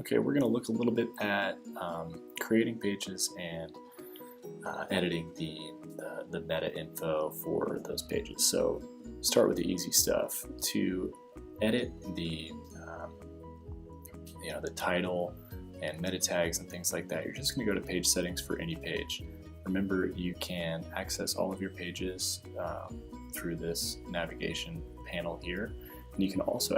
Okay, we're going to look a little bit at creating pages and editing the meta info for those pages. So start with the easy stuff. To edit the the title and meta tags and things like that, you're just going to go to page settings for any page. Remember, you can access all of your pages through this navigation panel here, and you can also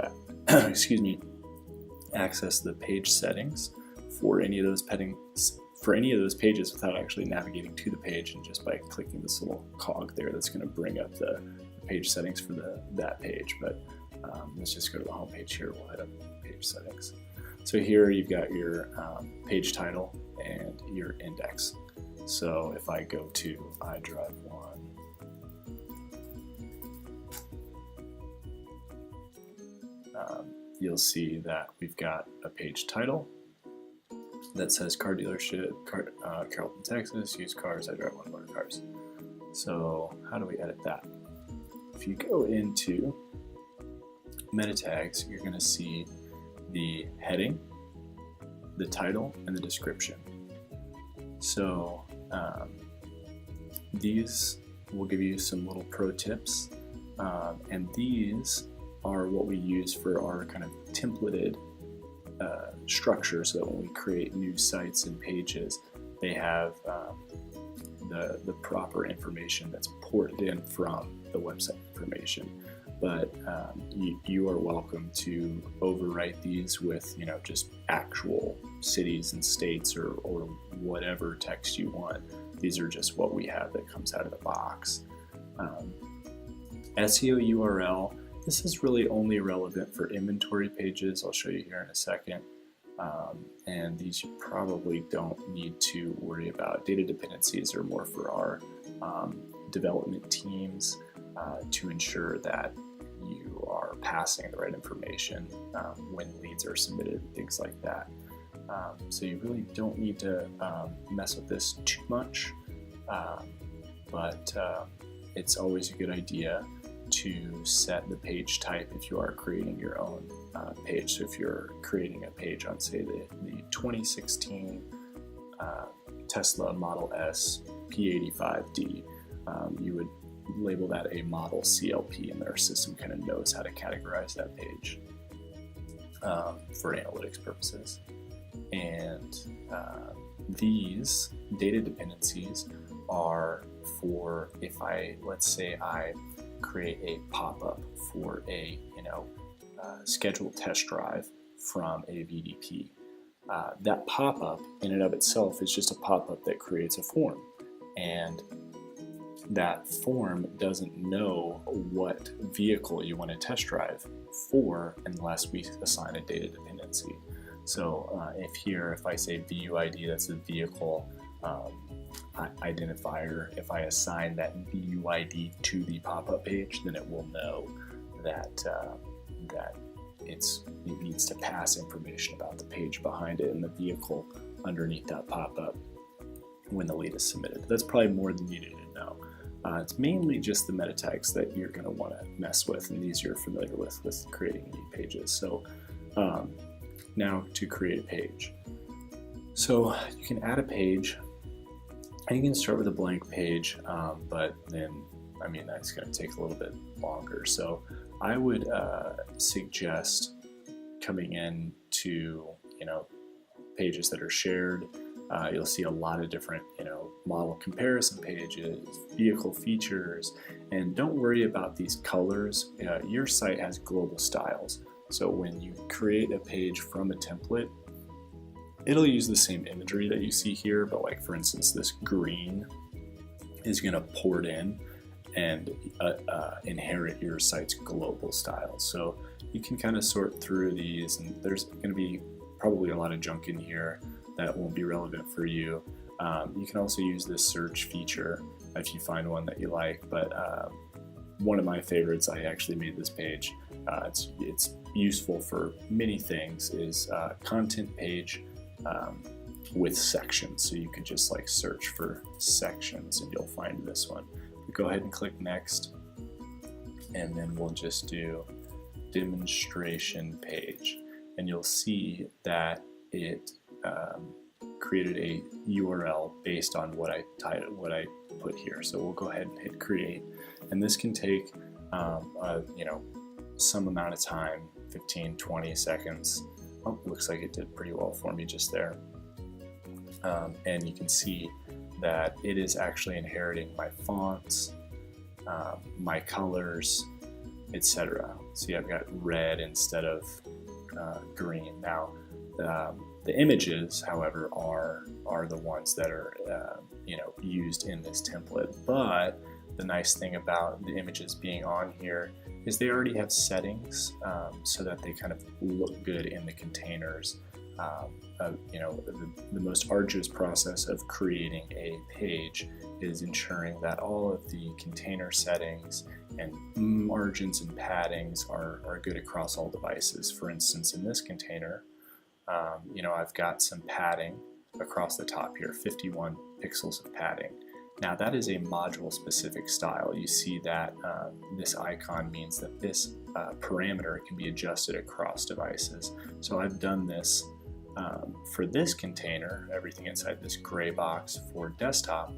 access the page settings for any of those pages without actually navigating to the page, and just by clicking this little cog there, that's going to bring up the page settings for that page. But let's just go to the home page here. We'll hit up page settings. So here you've got your page title and your index. So if I go to iDrive1, you'll see that we've got a page title that says car dealership, Carrollton, Texas, used cars, iDrive1 motor cars. So how do we edit that? If you go into meta tags, you're going to see the heading, the title, and the description. So these will give you some little pro tips, and these are what we use for our kind of templated structure, so that when we create new sites and pages, they have the proper information that's ported in from the website information. But you are welcome to overwrite these with just actual cities and states or whatever text you want. These are just what we have that comes out of the box. SEO URL, this is really only relevant for inventory pages. I'll show you here in a second. And these you probably don't need to worry about. Data dependencies are more for our development teams to ensure that you are passing the right information when leads are submitted, things like that. So you really don't need to mess with this too much, but it's always a good idea to set the page type if you are creating your own page. So if you're creating a page on, say, the 2016 Tesla Model S P85D, you would label that a model CLP, and their system kind of knows how to categorize that page for analytics purposes. And these data dependencies are for, if let's say I create a pop-up for a scheduled test drive from a VDP. That pop-up in and of itself is just a pop-up that creates a form, and that form doesn't know what vehicle you want to test drive for unless we assign a data dependency. So if I say VUID, that's a vehicle identifier. If I assign that VUID to the pop-up page, then it will know that it needs to pass information about the page behind it and the vehicle underneath that pop-up when the lead is submitted. That's probably more than you need to know. It's mainly just the meta tags that you're going to want to mess with, and these you're familiar with creating new pages. So now to create a page. So you can add a page, and you can start with a blank page, but then, that's going to take a little bit longer. So I would suggest coming in to, pages that are shared. You'll see a lot of different, model comparison pages, vehicle features, and don't worry about these colors. Your site has global styles. So when you create a page from a template, it'll use the same imagery that you see here, but like, for instance, this green is going to port in and inherit your site's global styles. So you can kind of sort through these, and there's going to be probably a lot of junk in here that won't be relevant for you. You can also use this search feature if you find one that you like, but one of my favorites, I actually made this page. It's useful for many things, is content page with sections. So you can just like search for sections and you'll find this one. Go ahead and click next, and then we'll just do demonstration page, and you'll see that it created a URL based on what I put here. So we'll go ahead and hit create, and this can take some amount of time, 15-20 seconds. Oh, looks like it did pretty well for me just there. And you can see that it is actually inheriting my fonts, my colors, etc. See, I've got red instead of green. Now, the images, however, are the ones that are used in this template. But the nice thing about the images being on here is they already have settings so that they kind of look good in the containers. The most arduous process of creating a page is ensuring that all of the container settings and margins and paddings are good across all devices. For instance, in this container, I've got some padding across the top here, 51 pixels of padding. Now that is a module specific style. You see that this icon means that this parameter can be adjusted across devices. So I've done this for this container, everything inside this gray box for desktop,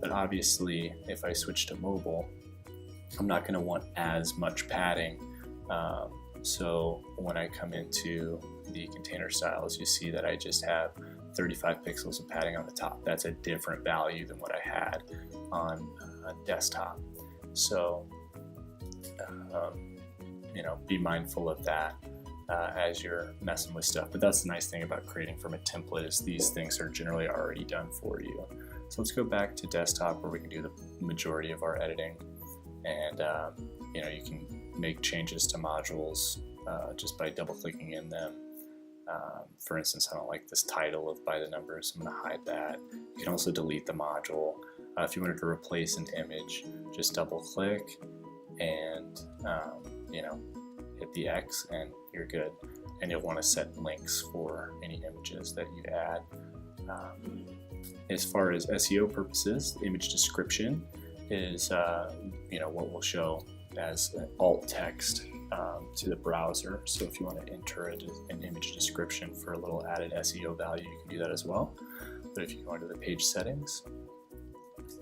but obviously if I switch to mobile, I'm not going to want as much padding. So when I come into the container styles, you see that I just have 35 pixels of padding on the top. That's a different value than what I had on desktop. So, be mindful of that as you're messing with stuff. But that's the nice thing about creating from a template is these things are generally already done for you. So let's go back to desktop where we can do the majority of our editing. And, you can make changes to modules just by double clicking in them. For instance, I don't like this title of by the numbers, I'm going to hide that. You can also delete the module. If you wanted to replace an image, just double click and hit the X and you're good. And you'll want to set links for any images that you add. As far as SEO purposes, the image description is what we'll show as alt text to the browser. So if you want to enter an image description for a little added SEO value, you can do that as well. But if you go into the page settings,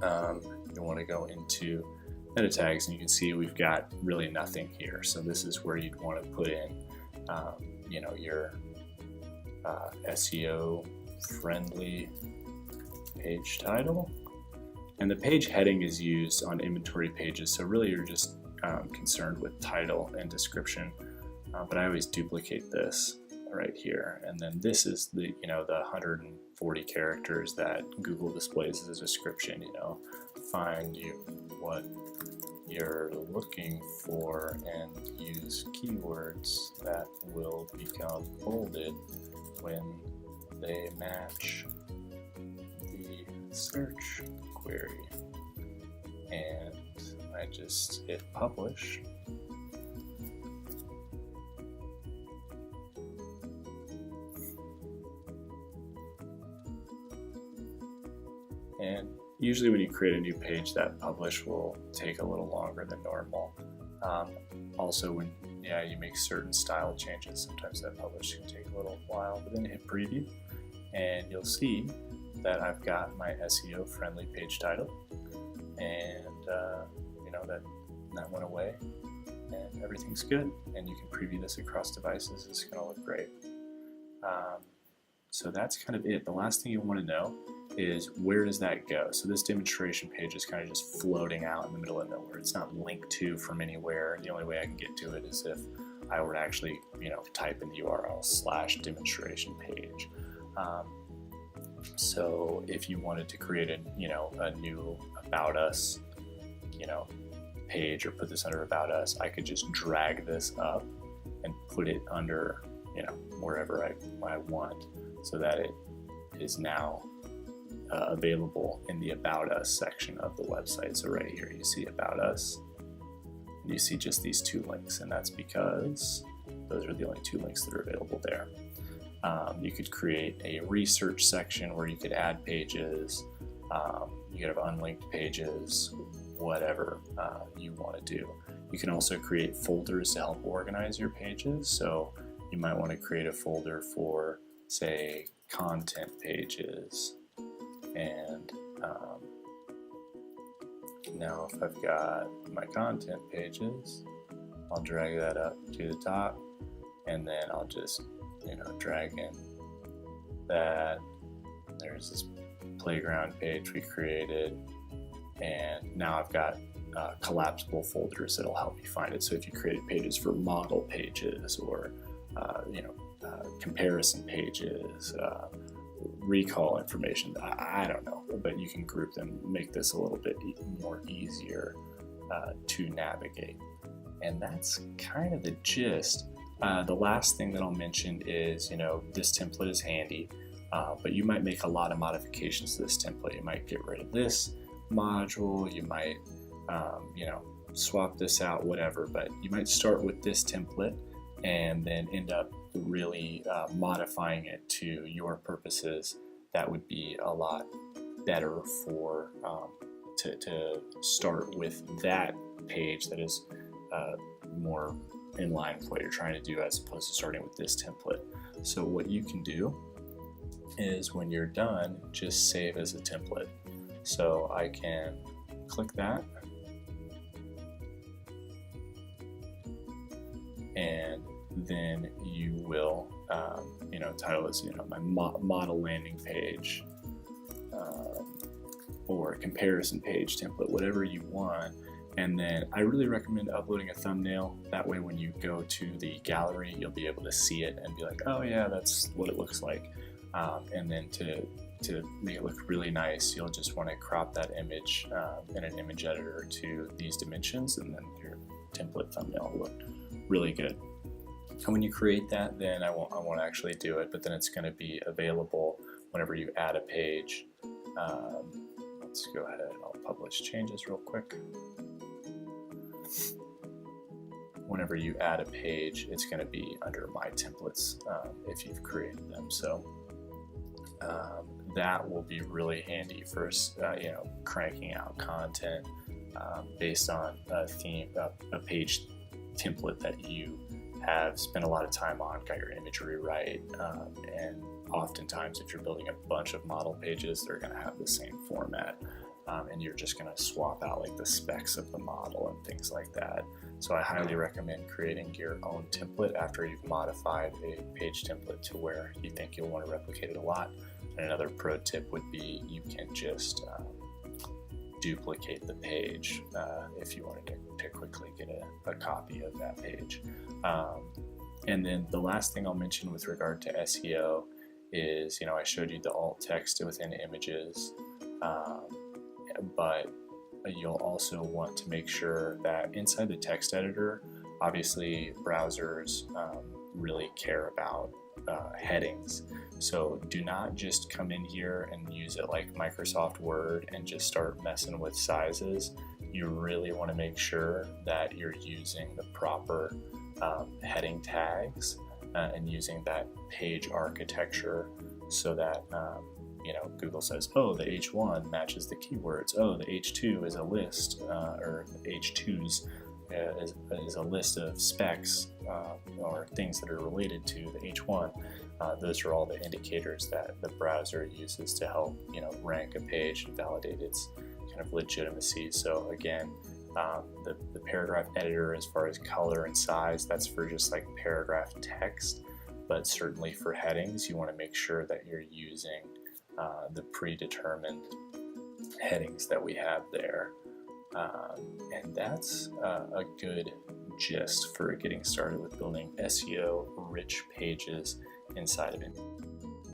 you'll want to go into meta tags, and you can see we've got really nothing here. So this is where you'd want to put in your SEO friendly page title. And the page heading is used on inventory pages, so really you're just concerned with title and description, but I always duplicate this right here, and then this is the the 140 characters that Google displays as a description. Find you what you're looking for and use keywords that will become bolded when they match the search query. And I just hit publish. And usually when you create a new page, that publish will take a little longer than normal. Also when you make certain style changes, sometimes that publish can take a little while, but then hit preview and you'll see that I've got my SEO friendly page title, and that went away and everything's good, and you can preview this across devices. It's going to look great. So that's kind of it. The last thing you want to know is where does that go? So this demonstration page is kind of just floating out in the middle of nowhere. It's not linked to from anywhere. The only way I can get to it is if I were to actually type in the URL /demonstration page. So if you wanted to create a new About Us page, or put this under About Us, I could just drag this up and put it under wherever I want, so that it is now available in the About Us section of the website. So right here you see About Us, and you see just these two links, and that's because those are the only two links that are available there. You could create a research section where you could add pages, you could have unlinked pages, whatever you want to do. You can also create folders to help organize your pages. So you might want to create a folder for say content pages, and now if I've got my content pages, I'll drag that up to the top, and then I'll just drag in that. There's this playground page we created, and now I've got collapsible folders that'll help me find it. So if you created pages for model pages, or comparison pages, recall information, I don't know, but you can group them, make this a little bit more easier to navigate. And that's kind of the gist. The last thing that I'll mention is, this template is handy, but you might make a lot of modifications to this template. You might get rid of this module, you might swap this out, whatever, but you might start with this template and then end up really modifying it to your purposes. That would be a lot better for to start with that page that is more in line with what you're trying to do, as opposed to starting with this template. So what you can do is, when you're done, just save as a template. So I can click that, and then you will title this my model landing page, or comparison page template, whatever you want. And then I really recommend uploading a thumbnail. That way when you go to the gallery, you'll be able to see it and be like, oh yeah, that's what it looks like. And then to make it look really nice, you'll just want to crop that image in an image editor to these dimensions, and then your template thumbnail will look really good. And when you create that, then I won't actually do it, but then it's going to be available whenever you add a page. Let's go ahead and I'll publish changes real quick. Whenever you add a page, it's going to be under My Templates if you've created them. So that will be really handy for cranking out content based on a theme, a page template that you have spent a lot of time on, got your imagery right, and oftentimes if you're building a bunch of model pages, they're going to have the same format, and you're just going to swap out like the specs of the model and things like that. So I highly recommend creating your own template after you've modified a page template to where you think you'll want to replicate it a lot. And another pro tip would be, you can just duplicate the page if you wanted to quickly get a copy of that page. And then the last thing I'll mention with regard to SEO is, I showed you the alt text within images, but you'll also want to make sure that inside the text editor, obviously browsers really care about headings. So do not just come in here and use it like Microsoft Word and just start messing with sizes. You really want to make sure that you're using the proper heading tags and using that page architecture, so that Google says, oh, the H1 matches the keywords. Oh, the H2 is a list, or H2s is a list of specs or things that are related to the H1. Those are all the indicators that the browser uses to help rank a page and validate its kind of legitimacy. So again, the paragraph editor, as far as color and size, that's for just like paragraph text, but certainly for headings, you want to make sure that you're using the predetermined headings that we have there. And that's a good gist for getting started with building SEO rich pages inside of it.